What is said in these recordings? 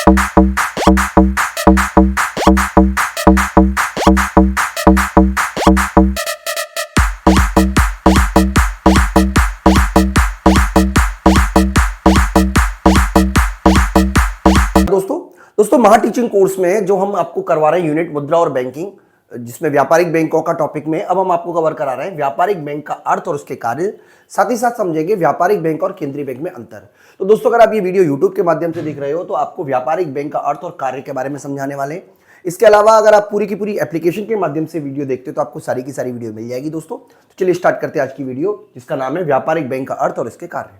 दोस्तों महा teaching course में जो हम आपको करवा रहे हैं यूनिट मुद्रा और बैंकिंग, जिसमें व्यापारिक बैंकों का टॉपिक में अब हम आपको कवर करा रहे हैं व्यापारिक बैंक का अर्थ और उसके कार्य, साथ ही साथ समझेंगे व्यापारिक बैंक और केंद्रीय बैंक में अंतर। तो दोस्तों अगर आप ये वीडियो यूट्यूब के माध्यम से देख रहे हो तो आपको व्यापारिक बैंक का अर्थ और कार्य के बारे में समझाने वाले हैं। इसके अलावा अगर आप पूरी की पूरी एप्लीकेशन के माध्यम से वीडियो देखते हो तो आपको सारी की सारी वीडियो मिल जाएगी। दोस्तों तो चलिए स्टार्ट करते हैं आज की वीडियो, जिसका नाम है व्यापारिक बैंक का अर्थ और इसके कार्य।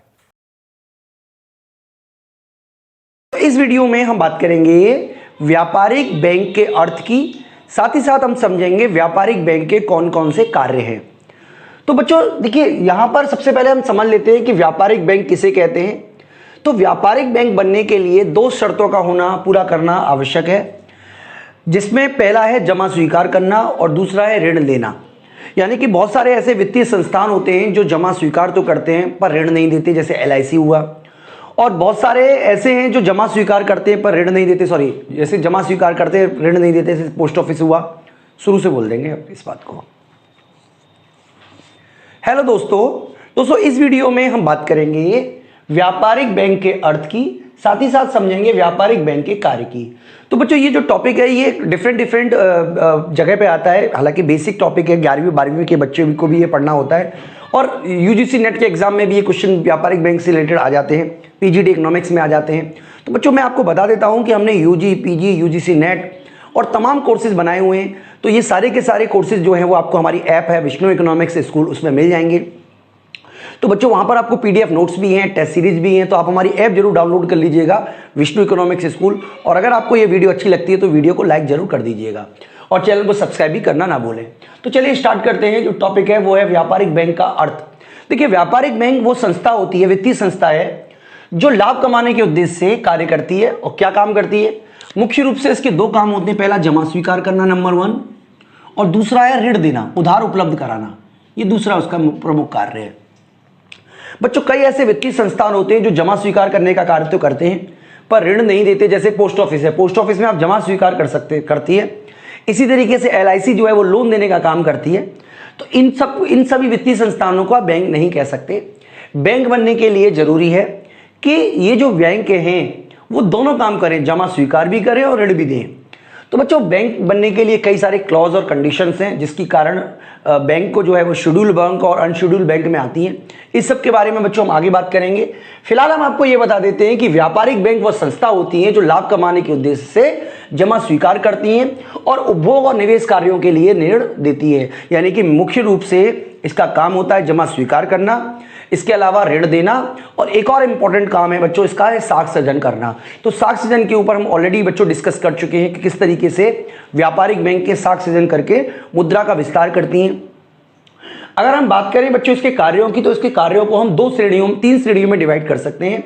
इस वीडियो में हम बात करेंगे व्यापारिक बैंक के अर्थ की, साथ ही साथ हम समझेंगे व्यापारिक बैंक के कौन कौन से कार्य हैं। तो बच्चों देखिए, यहां पर सबसे पहले हम समझ लेते हैं कि व्यापारिक बैंक किसे कहते हैं। तो व्यापारिक बैंक बनने के लिए दो शर्तों का होना पूरा करना आवश्यक है, जिसमें पहला है जमा स्वीकार करना और दूसरा है ऋण लेना। यानी कि बहुत सारे ऐसे वित्तीय संस्थान होते हैं जो जमा स्वीकार तो करते हैं पर ऋण नहीं देते, जैसे LIC हुआ, और बहुत सारे ऐसे हैं जो जमा स्वीकार करते हैं पर ऋण नहीं देते, जैसे जमा स्वीकार करते हैं ऋण नहीं देते, जैसे पोस्ट ऑफिस हुआ। शुरू से बोल देंगे इस बात को। हेलो दोस्तों इस वीडियो में हम बात करेंगे व्यापारिक बैंक के अर्थ की, साथ ही साथ समझेंगे व्यापारिक बैंक के कार्य की। तो बच्चों ये जो टॉपिक है ये डिफरेंट जगह पे आता है। हालांकि बेसिक टॉपिक है, 11वीं 12वीं के बच्चे को भी ये पढ़ना होता है, और UGC नेट के एग्जाम में भी ये क्वेश्चन व्यापारिक बैंक से रिलेटेड आ जाते हैं, PGD इकोनॉमिक्स में आ जाते हैं। तो बच्चों मैं आपको बता देता हूं कि हमने UG, PG, UGC नेट और तमाम कोर्सेज बनाए हुए हैं। तो ये सारे के सारे कोर्सेज जो हैं वो आपको हमारी ऐप है विष्णु इकोनॉमिक्स स्कूल, उसमें मिल जाएंगे। तो बच्चों वहां पर आपको PDF नोट्स भी हैं, टेस्ट सीरीज भी हैं। तो आप हमारी ऐप जरूर डाउनलोड कर लीजिएगा विष्णु इकोनॉमिक्स स्कूल, और अगर आपको ये वीडियो अच्छी लगती है तो वीडियो को लाइक जरूर कर दीजिएगा और चैनल को सब्सक्राइब भी करना ना भूलें। तो चलिए स्टार्ट करते हैं। जो टॉपिक है वो है व्यापारिक बैंक का अर्थ। देखिए, व्यापारिक बैंक वो संस्था होती है, वित्तीय संस्था है, जो लाभ कमाने के उद्देश्य से कार्य करती है। और क्या काम करती है? मुख्य रूप से इसके दो काम होते हैं। पहला जमा स्वीकार करना, नंबर 1, और दूसरा है ऋण देना, उधार उपलब्ध कराना। ये दूसरा उसका प्रमुख कार्य है। बच्चों कई ऐसे वित्तीय संस्थान होते हैं जो जमा स्वीकार करने का कार्य तो करते हैं पर ऋण नहीं देते, जैसे पोस्ट ऑफिस है। पोस्ट ऑफिस में आप जमा स्वीकार करती है। इसी तरीके से LIC जो है वो लोन देने का काम करती है। तो इन सभी वित्तीय संस्थानों को आप बैंक नहीं कह सकते। बैंक बनने के लिए जरूरी है कि ये जो बैंक हैं वो दोनों काम करें, जमा स्वीकार भी करें और ऋण भी दें। तो बच्चों बैंक बनने के लिए कई सारे क्लॉज और कंडीशंस हैं, जिसकी कारण बैंक को जो है वो शेड्यूल बैंक और अनशेड्यूल बैंक में आती हैं। इस सब के बारे में बच्चों हम आगे बात करेंगे। फिलहाल हम आपको ये बता देते हैं कि व्यापारिक बैंक वो संस्था होती है जो लाभ कमाने के उद्देश्य से जमा स्वीकार करती हैं और उपभोग और निवेश कार्यों के लिए ऋण देती है। यानी कि मुख्य रूप से इसका काम होता है जमा स्वीकार करना, इसके अलावा ऋण देना, और एक और इंपॉर्टेंट काम है बच्चों इसका है साख सृजन करना। तो साख सृजन के ऊपर हम ऑलरेडी बच्चों डिस्कस कर चुके हैं कि किस तरीके से व्यापारिक बैंक के साख सृजन करके मुद्रा का विस्तार करती हैं। अगर हम बात करें बच्चों इसके कार्यों की, तो इसके कार्यों को हम 3 श्रेणियों में डिवाइड कर सकते हैं।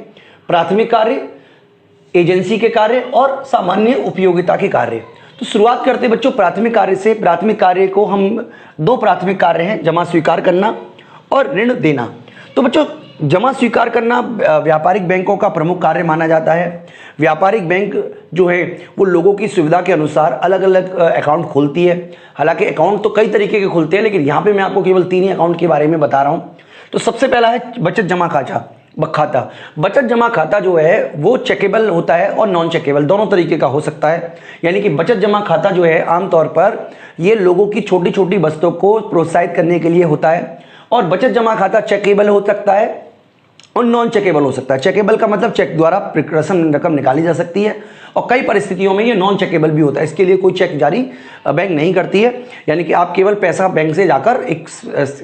प्राथमिक कार्य, एजेंसी के कार्य और सामान्य उपयोगिता के कार्य। तो शुरुआत करते हैं बच्चों प्राथमिक कार्य से। प्राथमिक कार्य को हम 2 प्राथमिक कार्य हैं, जमा स्वीकार करना और ऋण देना। तो बच्चों जमा स्वीकार करना व्यापारिक बैंकों का प्रमुख कार्य माना जाता है। व्यापारिक बैंक जो है वो लोगों की सुविधा के अनुसार अलग अलग अकाउंट खोलती है। हालांकि अकाउंट तो कई तरीके के खुलते हैं, लेकिन यहाँ पे मैं आपको केवल 3 ही अकाउंट के बारे में बता रहा हूँ। तो सबसे पहला है बचत जमा खाता। बचत जमा खाता जो है वो चेकेबल होता है और नॉन चेकेबल, दोनों तरीके का हो सकता है। यानी कि बचत जमा खाता जो है आमतौर पर ये लोगों की छोटी छोटी बचतों को प्रोत्साहित करने के लिए होता है, और बचत जमा खाता चेकेबल हो सकता है और नॉन चेकेबल हो सकता है। चेकेबल का मतलब चेक द्वारा रकम निकाली जा सकती है, और कई परिस्थितियों में ये नॉन चेकेबल भी होता है। इसके लिए कोई चेक जारी बैंक नहीं करती है। यानी कि आप केवल पैसा बैंक से जाकर एक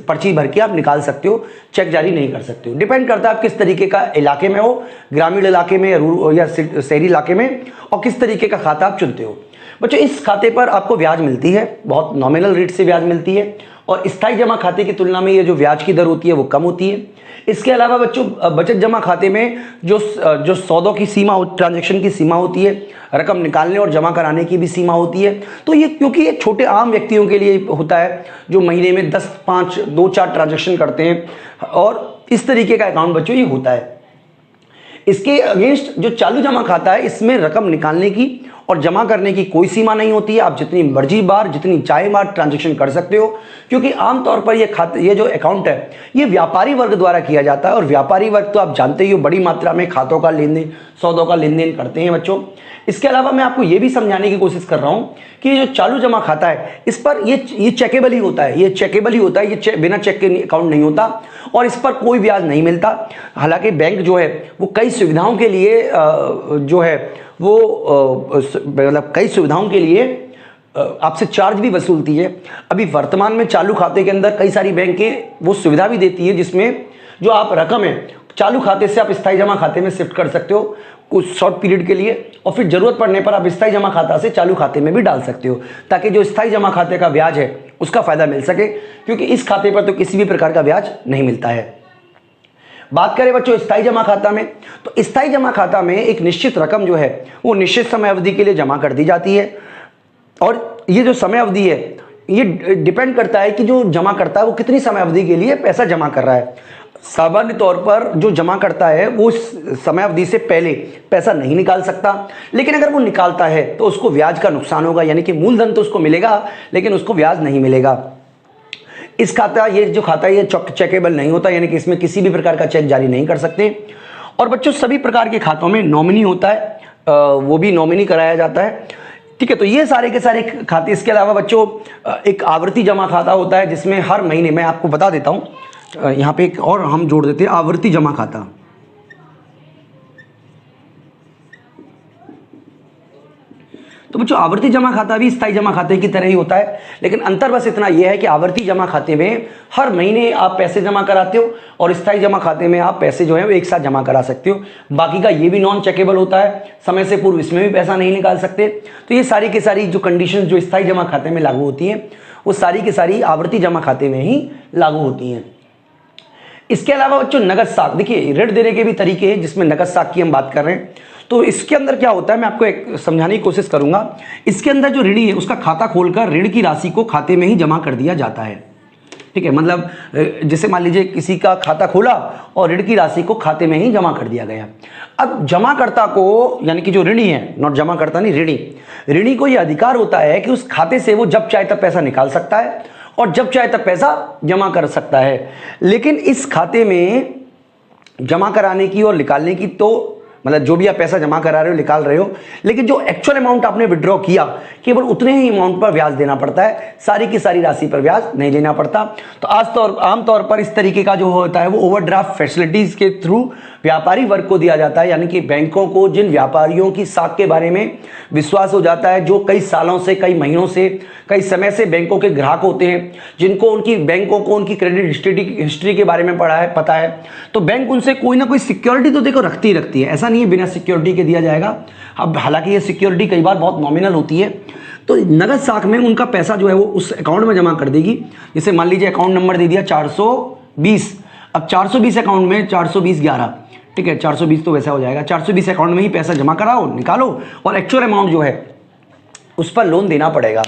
पर्ची भर के आप निकाल सकते हो, चेक जारी नहीं कर सकते हो। डिपेंड करता है आप किस तरीके का इलाके में हो, ग्रामीण इलाके में या शहरी इलाके में, और किस तरीके का खाता आप चुनते हो। बच्चों इस खाते पर आपको ब्याज मिलती है, बहुत नॉमिनल रेट से ब्याज मिलती है, और स्थायी जमा खाते की तुलना में ये जो ब्याज की दर होती है वो कम होती है। इसके अलावा बच्चों बचत जमा खाते में जो सौदों की सीमा, ट्रांजैक्शन की सीमा होती है, रकम निकालने और जमा कराने की भी सीमा होती है। तो ये क्योंकि ये छोटे आम व्यक्तियों के लिए होता है जो महीने में 10, 5, 2, 4 ट्रांजैक्शन करते हैं, और इस तरीके का अकाउंट बच्चों ये होता है। इसके अगेंस्ट जो चालू जमा खाता है, इसमें रकम निकालने की और जमा करने की कोई सीमा नहीं होती है। आप जितनी मर्जी बार, जितनी चाहे बार ट्रांजैक्शन कर सकते हो, क्योंकि आमतौर पर ये जो अकाउंट है ये व्यापारी वर्ग द्वारा किया जाता है। और व्यापारी वर्ग तो आप जानते ही हो, बड़ी मात्रा में खातों का लेन देन, सौदों का लेन देन करते हैं बच्चों। इसके अलावा मैं आपको ये भी समझाने की कोशिश कर रहा हूँ कि जो चालू जमा खाता है, इस पर ये चेकेबल ही होता है, ये चेकेबल ही होता है, ये बिना चेक के अकाउंट नहीं होता और इस पर कोई ब्याज नहीं मिलता। हालांकि बैंक जो है वो कई सुविधाओं के लिए जो है वो मतलब कई सुविधाओं के लिए आपसे चार्ज भी वसूलती है। अभी वर्तमान में चालू खाते के अंदर कई सारी बैंकें वो सुविधा भी देती है जिसमें जो आप रकम है चालू खाते से आप स्थायी जमा खाते में शिफ्ट कर सकते हो कुछ शॉर्ट पीरियड के लिए, और फिर जरूरत पड़ने पर आप स्थायी जमा खाता से चालू खाते में भी डाल सकते हो, ताकि जो स्थायी जमा खाते का ब्याज है उसका फायदा मिल सके, क्योंकि इस खाते पर तो किसी भी प्रकार का ब्याज नहीं मिलता है। बात करें बच्चों स्थायी जमा खाता में, तो स्थायी जमा खाता में एक निश्चित रकम जो है वो निश्चित समय अवधि के लिए जमा कर दी जाती है। और ये जो समय अवधि है ये डिपेंड करता है कि जो जमा करता है वो कितनी समय अवधि के लिए पैसा जमा कर रहा है। सामान्य तौर पर जो जमा करता है वो समय अवधि से पहले पैसा नहीं निकाल सकता, लेकिन अगर वो निकालता है तो उसको ब्याज का नुकसान होगा, यानी कि मूलधन तो उसको मिलेगा लेकिन उसको ब्याज नहीं मिलेगा। इस खाता ये जो खाता है ये चेकेबल नहीं होता, यानी कि इसमें किसी भी प्रकार का चेक जारी नहीं कर सकते। और बच्चों सभी प्रकार के खातों में नॉमिनी होता है, वो भी नॉमिनी कराया जाता है, ठीक है। तो ये सारे के सारे खाते। इसके अलावा बच्चों एक आवर्ती जमा खाता होता है जिसमें हर महीने, मैं आपको बता देता हूँ यहाँ पे एक और हम जोड़ देते हैं, आवर्ती जमा खाता। तो बच्चों आवर्ती जमा खाता भी स्थायी जमा खाते की तरह ही होता है, लेकिन अंतर बस इतना यह है कि आवर्ती जमा खाते में हर महीने आप पैसे जमा कराते हो और स्थायी जमा खाते में आप पैसे जो है वो एक साथ जमा करा सकते हो। बाकी का ये भी नॉन चेकेबल होता है, समय से पूर्व इसमें भी पैसा नहीं निकाल सकते। तो ये सारी की सारी जो कंडीशन जो स्थायी जमा खाते में लागू होती हैं वो सारी की सारी आवर्ती जमा खाते में ही लागू होती हैं। इसके अलावा बच्चों नगद साख, देखिए ऋण देने के भी तरीके हैं जिसमें नगद साख की हम बात कर रहे हैं। तो इसके अंदर क्या होता है मैं आपको एक समझाने की कोशिश करूंगा। इसके अंदर जो ऋणी है उसका खाता खोलकर ऋण की राशि को खाते में ही जमा कर दिया जाता है, ठीक है। मतलब जैसे मान लीजिए किसी का खाता खोला और ऋण की राशि को खाते में ही जमा कर दिया गया। अब जमाकर्ता को, यानी कि जो ऋणी है, नॉट जमाकर्ता नहीं, ऋणी को यह अधिकार होता है कि उस खाते से वो जब चाहे तब पैसा निकाल सकता है और जब चाहे तब पैसा जमा कर सकता है। लेकिन इस खाते में जमा कराने की और निकालने की तो मतलब जो भी आप पैसा जमा करा रहे हो निकाल रहे हो, लेकिन जो एक्चुअल अमाउंट आपने विड्रॉ किया केवल उतने ही अमाउंट पर ब्याज देना पड़ता है, सारी की सारी राशि पर ब्याज नहीं लेना पड़ता। तो आमतौर पर इस तरीके का जो होता है वो ओवरड्राफ्ट फैसिलिटीज के थ्रू व्यापारी वर्ग को दिया जाता है, यानी कि बैंकों को जिन व्यापारियों की साख के बारे में विश्वास हो जाता है, जो कई सालों से, कई महीनों से, कई समय से बैंकों के ग्राहक होते हैं, जिनको उनकी बैंकों को उनकी क्रेडिट हिस्ट्री के बारे में पता है, तो बैंक उनसे कोई ना कोई सिक्योरिटी तो देखो रखती है, ऐसा नहीं है बिना सिक्योरिटी के दिया जाएगा। अब हालांकि ये सिक्योरिटी कई बार बहुत नॉमिनल होती है। तो नगद साख में उनका पैसा जो है वो उस अकाउंट में जमा कर देगी। जैसे मान लीजिए अकाउंट नंबर दे दिया 420, अब 420 अकाउंट में 420/11, ठीक है, 420 तो वैसा हो जाएगा, 420 अकाउंट में ही पैसा जमा कराओ, निकालो और एक्चुअल अमाउंट जो है उस पर लोन देना पड़ेगा।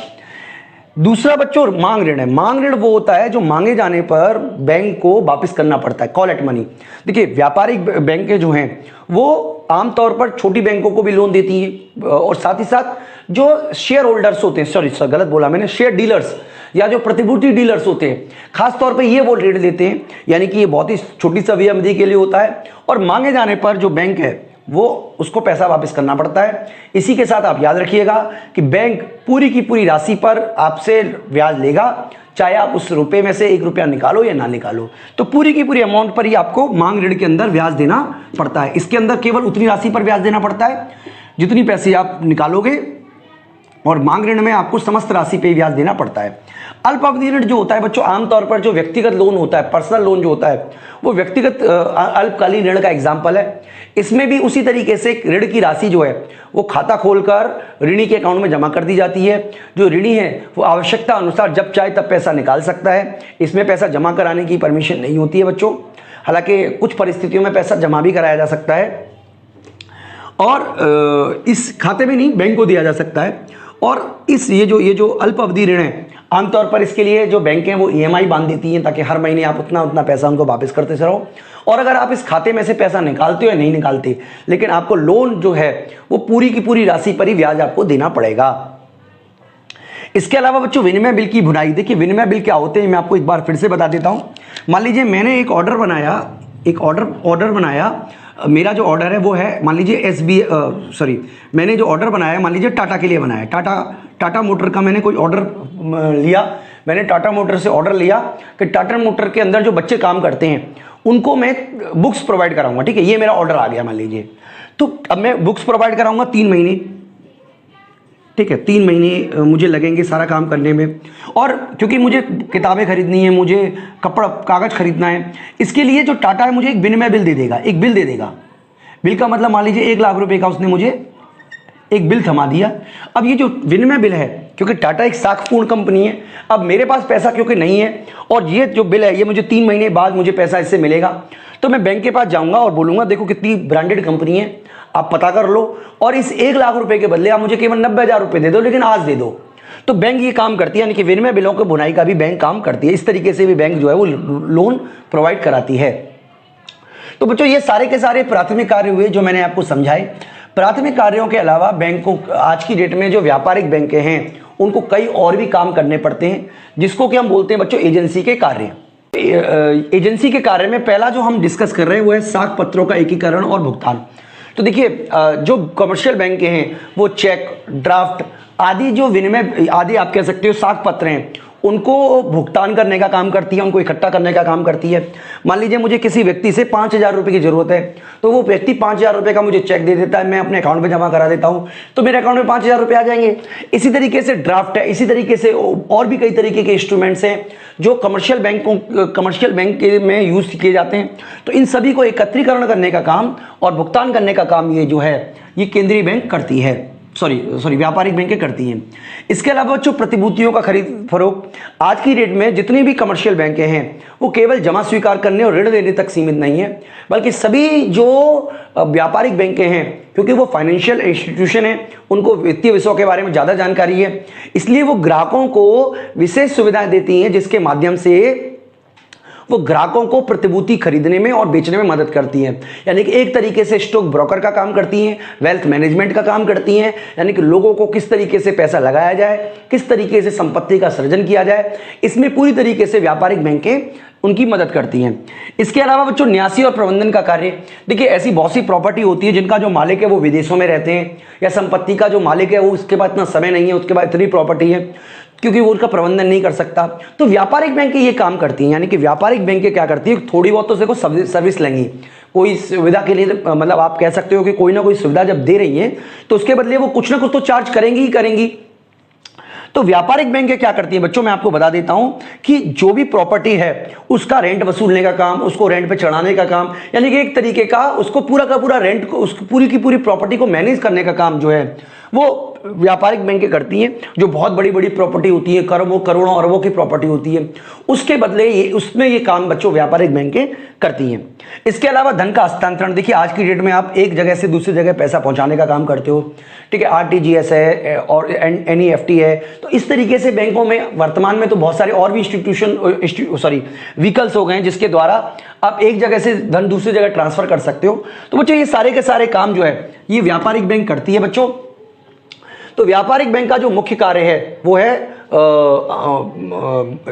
दूसरा बच्चों मांग ऋण है। मांग ऋण वो होता है जो मांगे जाने पर बैंक को वापस करना पड़ता है, कॉल एट मनी। देखिए व्यापारिक बैंकें जो हैं वो आमतौर पर छोटी बैंकों को भी लोन देती है और साथ ही साथ जो शेयर होल्डर्स होते हैं, सॉरी गलत बोला मैंने, शेयर डीलर्स या जो प्रतिभूति डीलर्स होते हैं खास तौर पे ये वो ऋण देते हैं, यानी कि ये बहुत ही छोटी सी अवधि के लिए होता है और मांगे जाने पर जो बैंक है वो उसको पैसा वापस करना पड़ता है। इसी के साथ आप याद रखिएगा कि बैंक पूरी की पूरी राशि पर आपसे ब्याज लेगा, चाहे आप उस रुपए में से 1 रुपया निकालो या ना निकालो, तो पूरी की पूरी अमाउंट पर ही आपको मांग ऋण के अंदर ब्याज देना पड़ता है। इसके अंदर केवल उतनी राशि पर ब्याज देना पड़ता है जितनी पैसे आप निकालोगे और मांग ऋण में आपको समस्त राशि पे ब्याज देना पड़ता है। अल्प अवधि ऋण जो होता है बच्चों आमतौर पर जो व्यक्तिगत लोन होता है, पर्सनल लोन जो होता है वो व्यक्तिगत अल्पकालीन ऋण का एग्जाम्पल है। इसमें भी उसी तरीके से ऋण की राशि जो है वो खाता खोलकर ऋणी के अकाउंट में जमा कर दी जाती है। जो ऋणी है वो आवश्यकता अनुसार जब चाहे तब पैसा निकाल सकता है, इसमें पैसा जमा कराने की परमिशन नहीं होती है बच्चों। हालांकि कुछ परिस्थितियों में पैसा जमा भी कराया जा सकता है और इस खाते में नहीं बैंक को दिया जा सकता है। और ये जो अल्प अवधि ऋण है आमतौर पर इसके लिए जो बैंक हैं वो ईएमआई बांध देती हैं ताकि हर महीने आप उतना उतना पैसा उनको वापस करते रहो। और अगर आप इस खाते में से पैसा निकालते हो या नहीं निकालते, लेकिन आपको लोन जो है वो पूरी की पूरी राशि पर ही ब्याज आपको देना पड़ेगा। इसके अलावा बच्चों विनिमय बिल की भुनाई, देखिए विनिमय बिल क्या होते हैं मैं आपको एक बार फिर से बता देता हूँ। मान लीजिए मैंने एक ऑर्डर बनाया, मेरा जो ऑर्डर है वो है मान लीजिए मैंने जो ऑर्डर बनाया मान लीजिए टाटा के लिए बनाया, टाटा मोटर का मैंने कोई ऑर्डर लिया। मैंने टाटा मोटर से ऑर्डर लिया कि टाटा मोटर के अंदर जो बच्चे काम करते हैं उनको मैं बुक्स प्रोवाइड कराऊंगा, ठीक है, ये मेरा ऑर्डर आ गया मान लीजिए। तो अब मैं बुक्स प्रोवाइड कराऊंगा 3 महीने, ठीक है, 3 महीने मुझे लगेंगे सारा काम करने में। और क्योंकि मुझे किताबें खरीदनी है, मुझे कपड़ा कागज़ खरीदना है, इसके लिए जो टाटा है मुझे एक विनिमय बिल दे देगा, एक बिल दे देगा। बिल का मतलब मान लीजिए 1 लाख रुपए का उसने मुझे एक बिल थमा दिया। अब ये जो विनिमय बिल है, क्योंकि टाटा एक साखपूर्ण कंपनी है, अब मेरे पास पैसा क्योंकि नहीं है और ये जो बिल है ये मुझे 3 महीने बाद मुझे पैसा इससे मिलेगा, तो मैं बैंक के पास जाऊंगा और बोलूंगा देखो कितनी ब्रांडेड कंपनी है, आप पता कर लो और इस 1 लाख रुपए के बदले आप मुझे केवल 90,000 रुपए दे दो, लेकिन आज दे दो। तो बैंक ये काम करती है, यानी कि विनिमय बिलों की बुनाई का भी बैंक काम करती है। इस तरीके से भी बैंक जो है वो लोन प्रोवाइड कराती है। तो बच्चों ये सारे के सारे प्राथमिक कार्य हुए जो मैंने आपको समझाए। प्राथमिक कार्यों के अलावा बैंक को आज की डेट में जो व्यापारिक बैंकें हैं उनको कई और भी काम करने पड़ते हैं, जिसको कि हम बोलते हैं बच्चों एजेंसी के कार्य। एजेंसी के कार्य में पहला जो हम डिस्कस कर रहे हैं वो है साख पत्रों का एकीकरण और भुगतान। तो देखिए जो कमर्शियल बैंक हैं वो चेक, ड्राफ्ट आदि जो विनिमय आदि आप कह सकते हो साख पत्र हैं उनको भुगतान करने का काम करती है, उनको इकट्ठा करने का काम करती है। मान लीजिए मुझे किसी व्यक्ति से 5,000 रुपये की जरूरत है, तो वो व्यक्ति 5,000 रुपये का मुझे चेक दे देता है, मैं अपने अकाउंट में जमा करा देता हूँ, तो मेरे अकाउंट में 5,000 रुपये आ जाएंगे। इसी तरीके से ड्राफ्ट है, इसी तरीके से और भी कई तरीके के इंस्ट्रूमेंट्स हैं जो कमर्शियल बैंक में यूज किए जाते हैं। तो इन सभी को एकत्रीकरण करने का काम और भुगतान करने का काम ये जो है ये केंद्रीय बैंक करती है, व्यापारिक बैंकें करती हैं। इसके अलावा जो प्रतिभूतियों का खरीद फरोख्त, आज की डेट में जितनी भी कमर्शियल बैंकें हैं वो केवल जमा स्वीकार करने और ऋण देने तक सीमित नहीं है, बल्कि सभी जो व्यापारिक बैंकें हैं क्योंकि वो फाइनेंशियल इंस्टीट्यूशन है, उनको वित्तीय विषयों के बारे में ज़्यादा जानकारी है, इसलिए वो ग्राहकों को विशेष सुविधाएं देती हैं जिसके माध्यम से वो ग्राहकों को प्रतिभूति खरीदने में और बेचने में मदद करती हैं। यानी कि एक तरीके से स्टॉक ब्रोकर का काम करती हैं, वेल्थ मैनेजमेंट का काम करती हैं, यानी कि लोगों को किस तरीके से पैसा लगाया जाए, किस तरीके से संपत्ति का सृजन किया जाए, इसमें पूरी तरीके से व्यापारिक बैंकें उनकी मदद करती हैं। इसके अलावा बच्चों न्यासी और प्रबंधन का कार्य, देखिए ऐसी बहुत सी प्रॉपर्टी होती है जिनका जो मालिक है वो विदेशों में रहते हैं, या संपत्ति का जो मालिक है वो उसके पास इतना समय नहीं है, उसके पास इतनी प्रॉपर्टी है क्योंकि वो उनका प्रबंधन नहीं कर सकता, तो व्यापारिक बैंकें ये काम करती हैं। यानी कि व्यापारिक बैंकें क्या करती है, थोड़ी बहुत तो देखो सर्विस लेंगी, कोई सुविधा के लिए मतलब आप कह सकते हो कि कोई ना कोई सुविधा जब दे रही है तो उसके बदले वो कुछ ना कुछ तो चार्ज करेंगी ही करेंगी। तो व्यापारिक बैंकें क्या करती है बच्चों, मैं आपको बता देता हूं कि जो भी प्रॉपर्टी है उसका रेंट वसूलने का काम, उसको रेंट पे चढ़ाने का काम, यानी कि एक तरीके का उसको पूरा का पूरा रेंट को, उसकी पूरी की पूरी प्रॉपर्टी को मैनेज करने का काम जो है वो व्यापारिक बैंकें करती हैं। जो बहुत बड़ी बड़ी प्रॉपर्टी होती है, करोड़ों अरबों की प्रॉपर्टी होती है, उसके बदले ये उसमें ये काम बच्चों व्यापारिक बैंकें करती हैं। इसके अलावा धन का हस्तांतरण, देखिए आज की डेट में आप एक जगह से दूसरी जगह पैसा पहुंचाने का काम करते हो, ठीक है, RTGS है और NEFT है। तो इस तरीके से बैंकों में वर्तमान में तो बहुत सारे और भी व्हीकल्स हो गए हैं जिसके द्वारा आप एक जगह से धन दूसरी जगह ट्रांसफर कर सकते हो। तो बच्चों ये सारे के सारे काम जो है ये व्यापारिक बैंक करती है बच्चों। तो व्यापारिक बैंक का जो मुख्य कार्य है वो है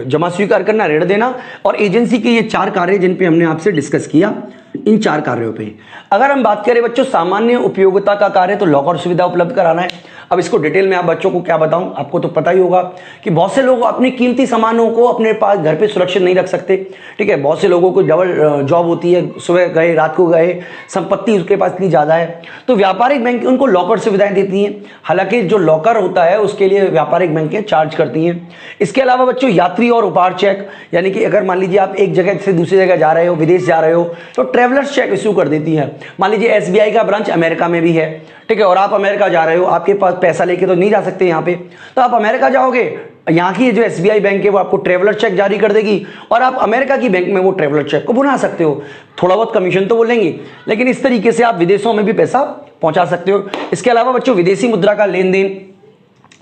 जमा स्वीकार करना, ऋण देना, और एजेंसी के ये 4 कार्य जिन पे हमने आपसे डिस्कस किया, इन 4 कार्यों पे अगर हम बात करें बच्चों सामान्य उपयोगिता का कार्य, तो लॉकर सुविधा उपलब्ध कराना है। अब इसको डिटेल में आप बच्चों को क्या बताऊं, आपको तो पता ही होगा कि बहुत से लोग अपनी कीमती सामानों को अपने पास घर पे सुरक्षित नहीं रख सकते, ठीक है, बहुत से लोगों को डबल जॉब होती है, सुबह गए रात को गए, संपत्ति उसके पास इतनी ज़्यादा है, तो व्यापारिक बैंक उनको लॉकर सुविधाएं देती हैं। हालांकि जो लॉकर होता है उसके लिए व्यापारिक बैंकें चार्ज करती हैं। इसके अलावा बच्चों यात्री और उपहार चेक, यानी कि अगर मान लीजिए आप एक जगह से दूसरी जगह जा रहे हो, विदेश जा रहे हो, तो ट्रेवलर्स चेक इशू कर देती है। मान लीजिए SBI का ब्रांच अमेरिका में भी है, ठीक है, और आप अमेरिका जा रहे हो, आपके पास पैसा लेके तो नहीं जा सकते यहाँ पे, तो आप अमेरिका जाओगे, यहाँ की जो SBI बैंक है वो आपको ट्रेवलर चेक जारी कर देगी और आप अमेरिका की बैंक में वो ट्रेवलर चेक को बना सकते हो। थोड़ा बहुत कमीशन तो वो लेंगे, लेकिन इस तरीके से आप विदेशों में भी पैसा पहुंचा सकते हो। इसके अलावा बच्चों विदेशी मुद्रा का लेन देन,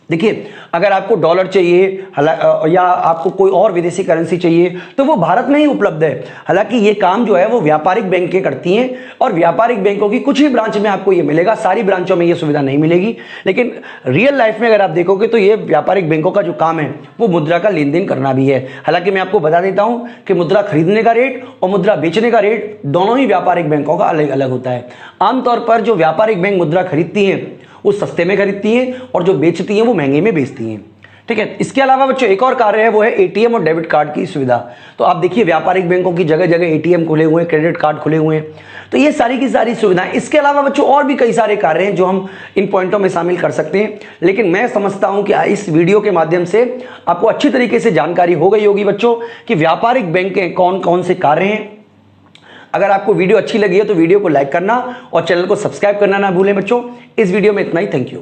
देखिए, अगर आपको डॉलर चाहिए या आपको कोई और विदेशी करेंसी चाहिए तो वो भारत में ही उपलब्ध है। हालांकि ये काम जो है वो व्यापारिक बैंकें करती हैं और व्यापारिक बैंकों की कुछ ही ब्रांच में आपको ये मिलेगा, सारी ब्रांचों में ये सुविधा नहीं मिलेगी। लेकिन रियल लाइफ में अगर आप देखोगे तो ये व्यापारिक बैंकों का जो काम है वो मुद्रा का लेन देन करना भी है। हालांकि मैं आपको बता देता हूं कि मुद्रा खरीदने का रेट और मुद्रा बेचने का रेट दोनों ही व्यापारिक बैंकों का अलग अलग होता है। आमतौर पर जो व्यापारिक बैंक मुद्रा खरीदती हैं वो सस्ते में खरीदती हैं और जो बेचती हैं वो महंगे में बेचती हैं। ठीक है, इसके अलावा बच्चों एक और कार्य है, वो है एटीएम और डेबिट कार्ड की सुविधा। तो आप देखिए व्यापारिक बैंकों की जगह जगह एटीएम खुले हुए हैं, क्रेडिट कार्ड खुले हुए हैं, तो ये सारी की सारी सुविधाएं। इसके अलावा बच्चों और भी कई सारे कार्य हैं जो हम इन पॉइंटों में शामिल कर सकते हैं, लेकिन मैं समझता हूं कि इस वीडियो के माध्यम से आपको अच्छी तरीके से जानकारी हो गई होगी बच्चों कि व्यापारिक बैंक के कौन कौन से कार्य हैं। अगर आपको वीडियो अच्छी लगी है तो वीडियो को लाइक करना और चैनल को सब्सक्राइब करना ना भूलें बच्चों। इस वीडियो में इतना ही, थैंक यू।